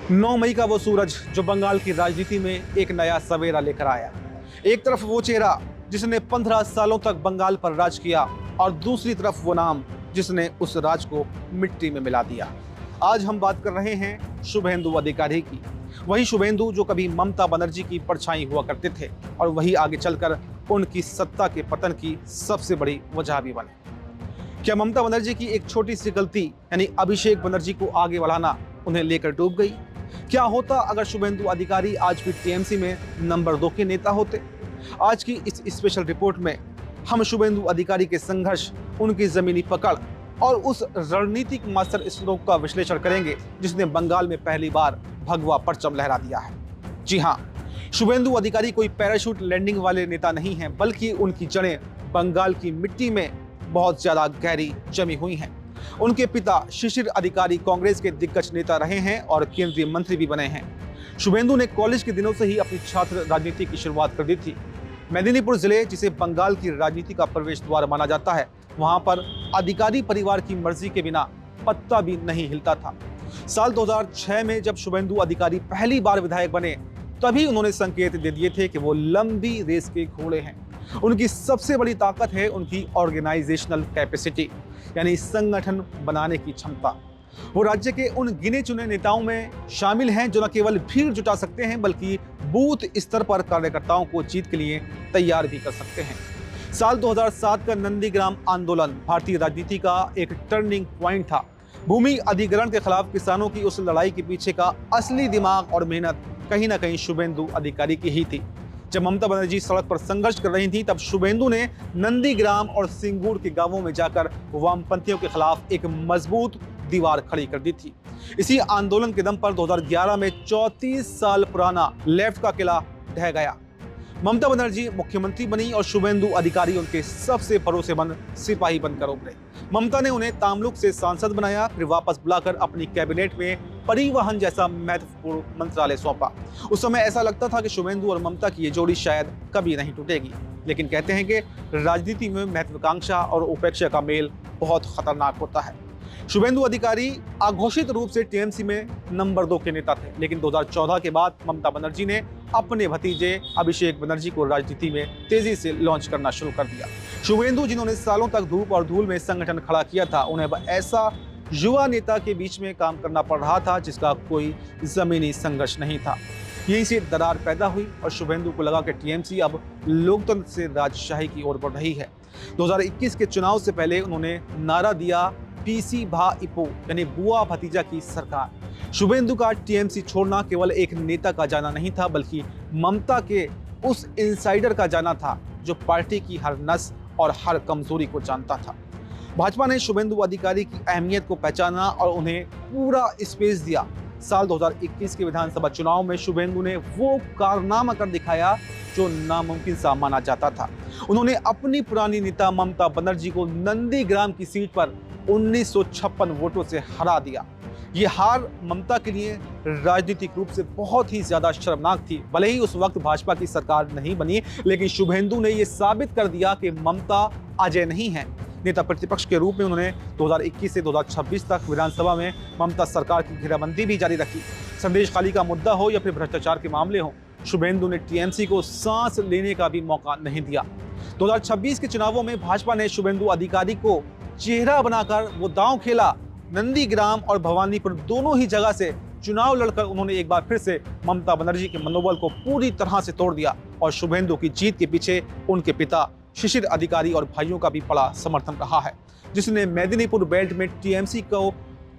9 मई का वो सूरज जो बंगाल की राजनीति में एक नया सवेरा लेकर आया। एक तरफ वो चेहरा जिसने 15 सालों तक बंगाल पर राज किया और दूसरी तरफ वो नाम जिसने उस राज को मिट्टी में मिला दिया। आज हम बात कर रहे हैं शुभेंदु अधिकारी की। वही शुभेंदु जो कभी ममता बनर्जी की परछाई हुआ करते थे और वही आगे चलकर उनकी सत्ता के पतन की सबसे बड़ी वजह भी बने। क्या ममता बनर्जी की एक छोटी सी गलती यानी अभिषेक बनर्जी को आगे बढ़ाना उन्हें लेकर डूब गई? क्या होता अगर शुभेंदु अधिकारी आज भी टीएमसी में नंबर 2 के नेता होते? आज की इस स्पेशल रिपोर्ट में हम शुभेंदु अधिकारी के संघर्ष, उनकी जमीनी पकड़ और उस रणनीतिक मास्टर स्ट्रोक का विश्लेषण करेंगे जिसने बंगाल में पहली बार भगवा परचम लहरा दिया है। जी हाँ, शुभेंदु अधिकारी कोई पैराशूट लैंडिंग वाले नेता नहीं हैं, बल्कि उनकी जड़ें बंगाल की मिट्टी में बहुत ज्यादा गहरी जमी हुई हैं। उनके पिता शिशिर अधिकारी कांग्रेस के दिग्गज नेता रहे हैं और केंद्रीय मंत्री भी बने हैं। शुभेंदु ने कॉलेज के दिनों से ही अपनी छात्र राजनीति की शुरुआत कर दी थी। मेदिनीपुर जिले, जिसे बंगाल की राजनीति का प्रवेश द्वार माना जाता है, वहां पर अधिकारी परिवार की मर्जी के बिना पत्ता भी नहीं हिलता था। साल 2006 में जब शुभेंदु अधिकारी पहली बार विधायक बने, तभी उन्होंने संकेत दे दिए थे कि वो लंबी रेस के घोड़े हैं। उनकी सबसे बड़ी ताकत है उनकी ऑर्गेनाइजेशनल कैपेसिटी, यानी संगठन बनाने की क्षमता। वो राज्य के उन गिने चुने नेताओं में शामिल हैं जो न केवल भीड़ जुटा सकते हैं, बल्कि बूथ स्तर पर कार्यकर्ताओं को जीत के लिए तैयार भी कर सकते हैं। साल 2007 का नंदीग्राम आंदोलन भारतीय राजनीति का एक टर्निंग पॉइंट था। भूमि अधिग्रहण के खिलाफ किसानों की उस लड़ाई के पीछे का असली दिमाग और मेहनत कहीं ना कहीं शुभेंदु अधिकारी की ही थी। जब ममता बनर्जी सड़क पर संघर्ष कर रही थी, तब शुभेंदु ने नंदीग्राम और सिंगूर के गांवों में जाकर वामपंथियों के खिलाफ एक मजबूत दीवार खड़ी कर दी थी। इसी आंदोलन के दम पर 2011 में 34 साल पुराना लेफ्ट का किला ढह गया। ममता बनर्जी मुख्यमंत्री बनी और शुभेंदु अधिकारी उनके सबसे भरोसेमंद सिपाही बनकर उभरे। ममता ने उन्हें तामलुक से सांसद बनाया, फिर वापस बुलाकर अपनी कैबिनेट में परिवहन जैसा महत्वपूर्ण मंत्रालय सौंपा। उस समय ऐसा लगता था कि शुभेंदु और ममता की ये जोड़ी शायद कभी नहीं टूटेगी, लेकिन कहते हैं कि राजनीति में महत्वाकांक्षा और उपेक्षा का मेल बहुत खतरनाक होता है। शुभेंदु अधिकारी अघोषित रूप से टीएमसी में नंबर 2 के नेता थे, लेकिन 2014 के बाद ममता बनर्जी ने अपने भतीजे अभिषेक बनर्जी को राजनीति में तेजी से लॉन्च करना शुरू कर दिया। शुभेंदु, जिन्होंने सालों तक धूप और धूल में संगठन खड़ा किया था, उन्हें ऐसा युवा नेता के बीच में काम करना पड़ रहा था जिसका कोई जमीनी संघर्ष नहीं था। यहीं से दरार पैदा हुई और शुभेंदु को लगा कि टीएमसी अब लोकतंत्र से राजशाही की ओर बढ़ रही है। 2021 के चुनाव से पहले उन्होंने नारा दिया, पीसी भा इपो, यानी बुआ भतीजा की सरकार। शुभेंदु का टीएमसी छोड़ना केवल एक नेता का जाना नहीं था, बल्कि ममता के उस इनसाइडर का जाना था जो पार्टी की हर नस और हर कमजोरी को जानता था। भाजपा ने शुभेंदु अधिकारी की अहमियत को पहचाना और उन्हें पूरा स्पेस दिया। साल 2021 के विधानसभा चुनाव में शुभेंदु ने वो कारनामा कर दिखाया जो नामुमकिन सा माना जाता था। उन्होंने अपनी पुरानी नेता ममता बनर्जी को नंदीग्राम की सीट पर 1956 वोटों से हरा दिया। ये हार ममता के लिए राजनीतिक रूप से बहुत ही ज्यादा शर्मनाक थी। भले ही उस वक्त भाजपा की सरकार नहीं बनी, लेकिन शुभेंदु ने यह साबित कर दिया कि ममता अजय नहीं है। नेता प्रतिपक्ष के रूप में उन्होंने 2021 से 2026 तक विधानसभा में ममता सरकार की घेराबंदी भी जारी रखी। संदेश खाली का मुद्दा हो या फिर भ्रष्टाचार के मामले हो, शुभेंदु ने टीएमसी को सांस लेने का भी मौका नहीं दिया। 2026 के चुनावों में भाजपा ने शुभेंदु अधिकारी को चेहरा बनाकर वो दांव खेला। नंदीग्राम और भवानीपुर दोनों ही जगह से चुनाव लड़कर उन्होंने एक बार फिर से ममता बनर्जी के मनोबल को पूरी तरह से तोड़ दिया और शुभेंदु की जीत के पीछे उनके पिता शिशिर अधिकारी और भाइयों का भी बड़ा समर्थन रहा है, जिसने मेदिनीपुर बेल्ट में टीएमसी को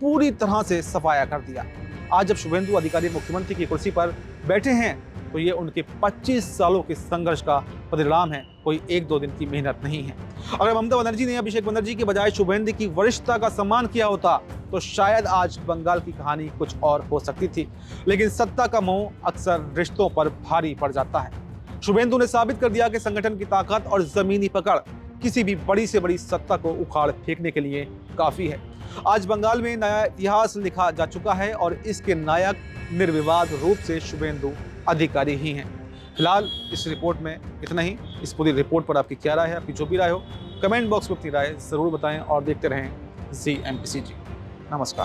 पूरी तरह से सफाया कर दिया। आज जब शुभेंदु अधिकारी मुख्यमंत्री की कुर्सी पर बैठे हैं, तो ये उनके 25 सालों के संघर्ष का परिणाम है, कोई 1-2 दिन की मेहनत नहीं है। अगर ममता बनर्जी ने अभिषेक बनर्जी के बजाय शुभेंदु की वरिष्ठता का सम्मान किया होता, तो शायद आज बंगाल की कहानी कुछ और हो सकती थी। लेकिन सत्ता का मोह अक्सर रिश्तों पर भारी पड़ जाता है। शुभेंदु ने साबित कर दिया कि संगठन की ताकत और जमीनी पकड़ किसी भी बड़ी से बड़ी सत्ता को उखाड़ फेंकने के लिए काफी है। आज बंगाल में नया इतिहास लिखा जा चुका है और इसके नायक निर्विवाद रूप से शुभेंदु अधिकारी ही हैं। फिलहाल इस रिपोर्ट में इतना ही। इस पूरी रिपोर्ट पर आपकी क्या राय है? आपकी जो भी राय हो कमेंट बॉक्स में अपनी राय जरूर बताएं और देखते रहें ZMPCG। नमस्कार।